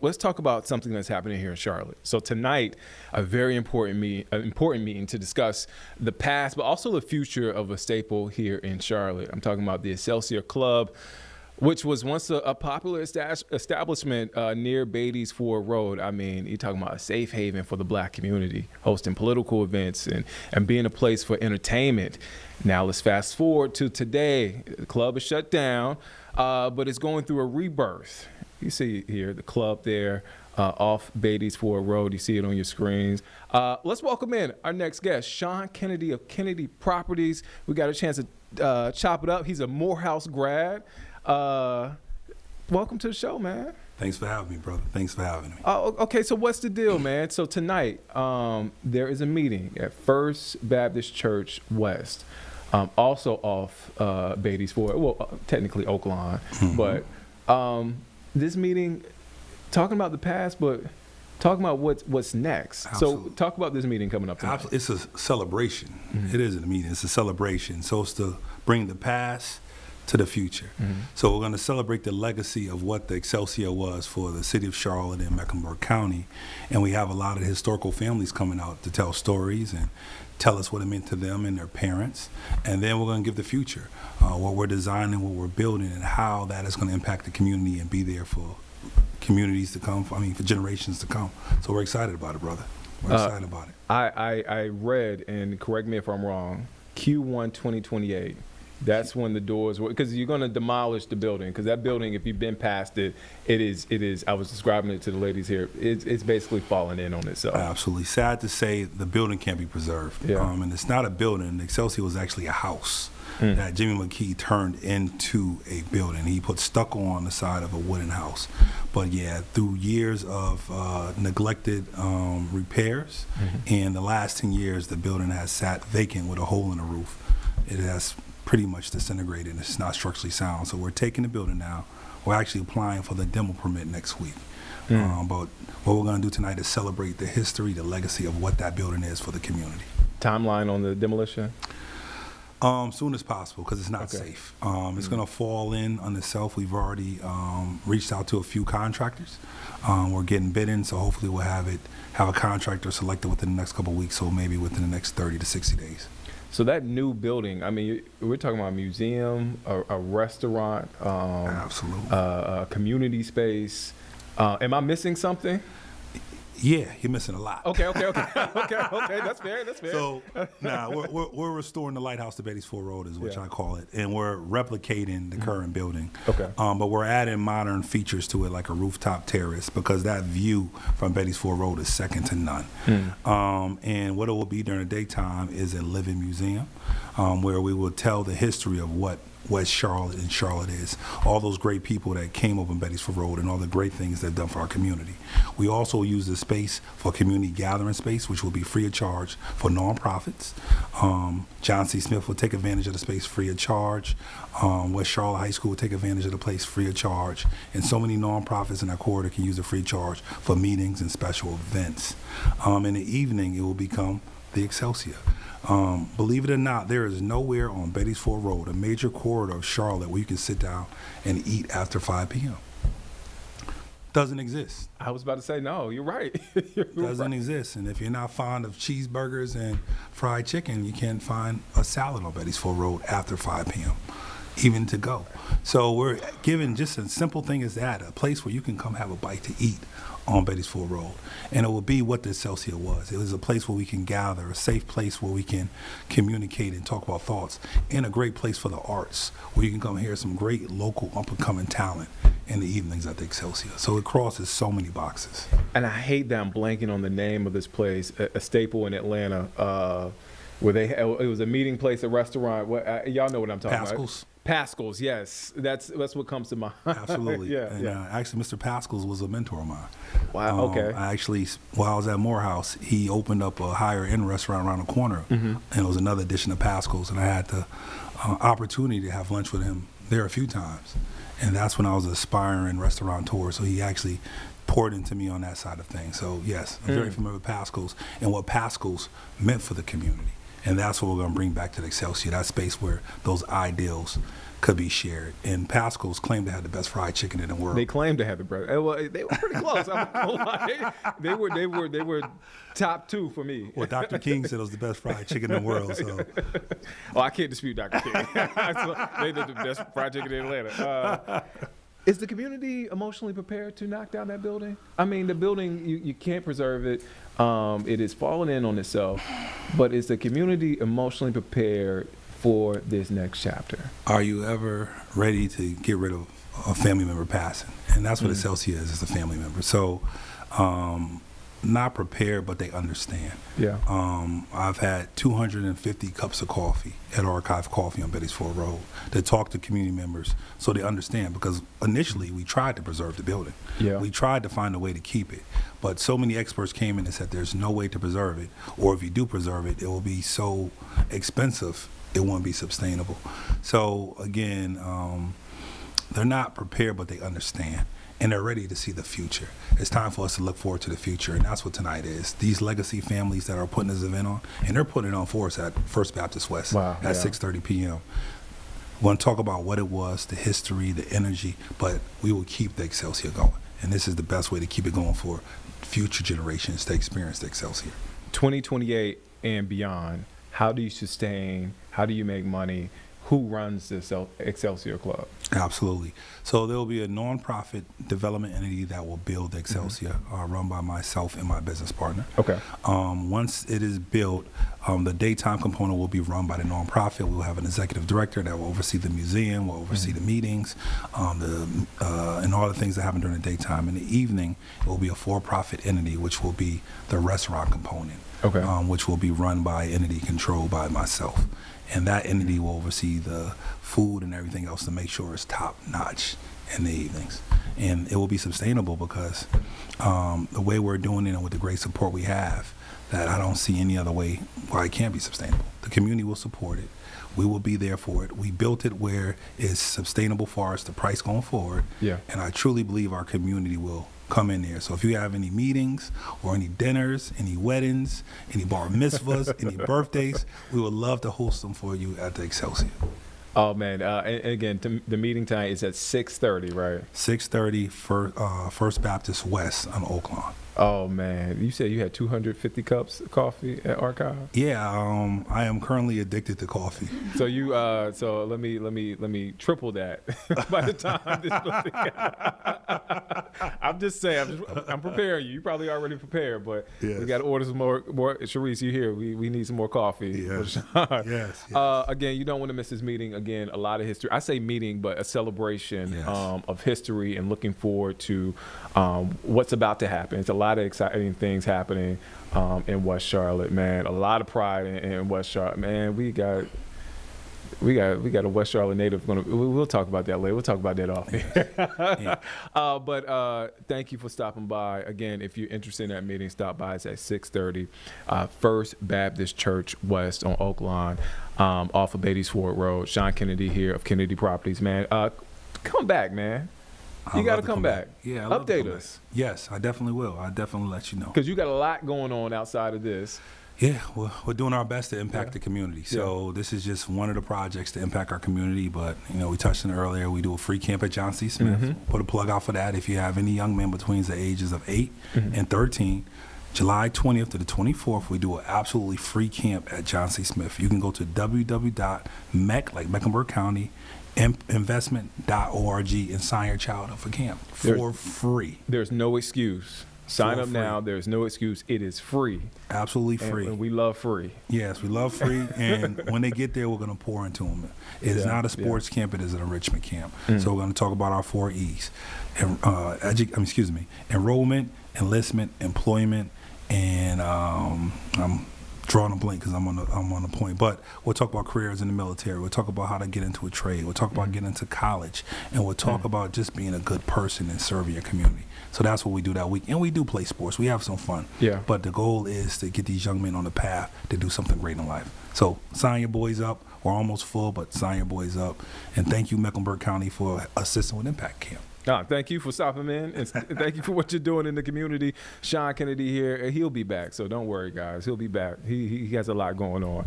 Let's talk about something that's happening here in Charlotte. So tonight, a very important meeting to discuss the past, but also the future of a staple here in Charlotte. I'm talking about the Excelsior Club, which was once a popular establishment near Beatties Ford Road. I mean, you're talking about a safe haven for the Black community, hosting political events and being a place for entertainment. Now let's fast forward to today. The club is shut down, but it's going through a rebirth. You see here the club there off Beatties Ford Road. You see it on your screens. Let's welcome in our next guest, Sean Kennedy of Kennedy Properties. We got a chance to chop it up. He's a Morehouse grad. Welcome to the show, man. Thanks for having me, brother. Thanks for having me. Okay, so what's the deal, man? So tonight, there is a meeting at First Baptist Church West, also off Beatties Ford, well, technically Oak Lawn, but this meeting, talking about the past, but talking about what's next. Absolutely. So talk about this meeting coming up tonight. It's a celebration. It isn't a meeting. It's a celebration. So it's to bring the past to the future. So we're going to celebrate the legacy of what the Excelsior was for the city of Charlotte and Mecklenburg County. And we have a lot of historical families coming out to tell stories and tell us what it meant to them and their parents. And then we're going to give the future, what we're designing, what we're building, and how that is going to impact the community and be there for communities to come, for generations to come. So we're excited about it, brother. We're excited about it. I read, and correct me if I'm wrong, Q1 2028. That's when the doors were, because you're going to demolish the building, because that building, if you've been past it, it is, I was describing it to the ladies here, it's basically falling in on itself. Absolutely. Sad to say the building can't be preserved. Yeah. And it's not a building. Excelsior was actually a house that Jimmy McKee turned into a building. He put stucco on the side of a wooden house. But yeah, through years of neglected repairs, and the last 10 years, the building has sat vacant with a hole in the roof. It has pretty much disintegrated, and it's not structurally sound. So we're taking the building now. We're actually applying for the demo permit next week. But what we're going to do tonight is celebrate the history, the legacy of what that building is for the community. Timeline on the demolition? Soon as possible, because it's not safe. It's going to fall in on itself. We've already reached out to a few contractors. We're getting bidding, so hopefully we'll have a contractor selected within the next couple of weeks, so maybe within the next 30 to 60 days. So that new building, I mean, we're talking about a museum, a restaurant, Absolutely. A community space. Am I missing something? Yeah, you're missing a lot. Okay. That's fair. So, we're restoring the lighthouse to Beatties Ford Road, is what I call it, and we're replicating the current building. Okay. But we're adding modern features to it, like a rooftop terrace, because that view from Beatties Ford Road is second to none. And what it will be during the daytime is a living museum, where we will tell the history of what West Charlotte and Charlotte is, all those great people that came up on Beatties Ford Road and all the great things they've done for our community. We also use the space for community gathering space, which will be free of charge for nonprofits. John C. Smith will take advantage of the space free of charge. West Charlotte High School will take advantage of the place free of charge. And so many nonprofits in our corridor can use it free of charge for meetings and special events. In the evening, it will become the Excelsior. Believe it or not, there is nowhere on Beatties Ford Road, a major corridor of Charlotte, where you can sit down and eat after 5 p.m. Doesn't exist. I was about to say, no, you're right. Doesn't exist. And if you're not fond of cheeseburgers and fried chicken, you can't find a salad on Beatties Ford Road after 5 p.m., even to go. So we're giving just a simple thing as that, a place where you can come have a bite to eat on Beatties Ford Road. And it will be what the Excelsior was. It was a place where we can gather, a safe place where we can communicate and talk about thoughts, and a great place for the arts, where you can come hear some great local up-and-coming talent in the evenings at the Excelsior. So it crosses so many boxes. And I hate that I'm blanking on the name of this place, a staple in Atlanta, where it was a meeting place, a restaurant. Y'all know what I'm talking Pascal's. about. Pascal's, yes. That's what comes to mind. Absolutely. Yeah. Actually, Mr. Pascal's was a mentor of mine. Wow, okay. While I was at Morehouse, he opened up a higher-end restaurant around the corner, and it was another edition of Pascal's, and I had the opportunity to have lunch with him there a few times. And that's when I was an aspiring restaurateur, so he actually poured into me on that side of things. So, yes, I'm very familiar with Pascal's and what Pascal's meant for the community. And that's what we're going to bring back to the Excelsior, that space where those ideals could be shared. And Pascal's claim to have the best fried chicken in the world. They claim to have the best. Well, they were pretty close. I'm not gonna lie. They were top 2 for me. Well, Dr. King said it was the best fried chicken in the world. So, oh, I can't dispute Dr. King. So they did the best fried chicken in Atlanta. Is the community emotionally prepared to knock down that building? I mean, the building, you can't preserve it. It is falling in on itself. But is the community emotionally prepared for this next chapter? Are you ever ready to get rid of a family member passing? And that's what Excelsior is, a family member. So, not prepared, but they understand. Yeah. I've had 250 cups of coffee at Archive Coffee on Betty's Ford Road to talk to community members so they understand, because initially we tried to preserve the building. Yeah. We tried to find a way to keep it, but so many experts came in and said there's no way to preserve it, or if you do preserve it, it will be so expensive it won't be sustainable. So again, they're not prepared, but they understand. And they're ready to see the future. It's time for us to look forward to the future, and that's what tonight is. These legacy families that are putting this event on, and they're putting it on for us at First Baptist West at 6:30 p.m. We're going to talk about what it was, the history, the energy, but we will keep the Excelsior going. And this is the best way to keep it going for future generations to experience the Excelsior. 2028 and beyond, how do you sustain, how do you make money? Who runs this Excelsior Club? Absolutely. So there will be a nonprofit development entity that will build the Excelsior, run by myself and my business partner. Okay. Once it is built, the daytime component will be run by the nonprofit. We'll have an executive director that will oversee the museum, will oversee the meetings, and all the things that happen during the daytime. In the evening, it will be a for-profit entity, which will be the restaurant component, which will be run by an entity controlled by myself. And that entity will oversee the food and everything else to make sure it's top notch in the evenings. And it will be sustainable because the way we're doing it and with the great support we have, that I don't see any other way why it can't be sustainable. The community will support it. We will be there for it. We built it where it's sustainable for us, the price going forward. Yeah. And I truly believe our community will come in there. So if you have any meetings or any dinners, any weddings, any bar mitzvahs, any birthdays, we would love to host them for you at the Excelsior. Oh man! And again, the meeting time is at 6:30, right? 6:30 for First Baptist West on Oak Lawn. Oh man! You said you had 250 cups of coffee at Archive. Yeah, I am currently addicted to coffee. So you, so let me triple that by the time this. I'm just saying, I'm preparing you. You probably already prepared, but yes. We got to order some more. Sharice, you here? We need some more coffee. Yes. Yes. Again, you don't want to miss this meeting. Again, a lot of history. I say meeting, but a celebration of history and looking forward to what's about to happen. It's a lot of exciting things happening in West Charlotte, man. A lot of pride in West Charlotte, man. We got a West Charlotte native. We'll talk about that later. We'll talk about that off here. But thank you for stopping by. Again, if you're interested in that meeting, stop by. It's at 6:30, First Baptist Church West on Oak Lawn, off of Beatty's Ford Road. Sean Kennedy here of Kennedy Properties, man. Come back, man. You got to come back. Yeah, update us. Yes, I definitely will. I'll definitely let you know. Because you got a lot going on outside of this. Yeah, we're doing our best to impact the community. So this is just one of the projects to impact our community. But, we touched on it earlier. We do a free camp at John C. Smith. Put a plug out for that. If you have any young men between the ages of 8 and 13, July 20th to the 24th, we do an absolutely free camp at John C. Smith. You can go to www.mec, like Mecklenburg County, investment.org and sign your child up for camp for free. There's no excuse. Sign up now. There's no excuse. It is free. Absolutely free. And we love free. Yes, we love free. And when they get there, we're going to pour into them. It is not a sports camp. It is an enrichment camp. So we're going to talk about our 4 E's. Enrollment, enlistment, employment, and I'm drawing a blank because I'm on the point. But we'll talk about careers in the military. We'll talk about how to get into a trade. We'll talk about getting into college. And we'll talk about just being a good person and serving your community. So that's what we do that week. And we do play sports. We have some fun. Yeah. But the goal is to get these young men on the path to do something great in life. So sign your boys up. We're almost full, but sign your boys up. And thank you, Mecklenburg County, for assisting with Impact Camp. Thank you for stopping in, and thank you for what you're doing in the community. Sean Kennedy here, and he'll be back, so don't worry, guys. He'll be back. He has a lot going on.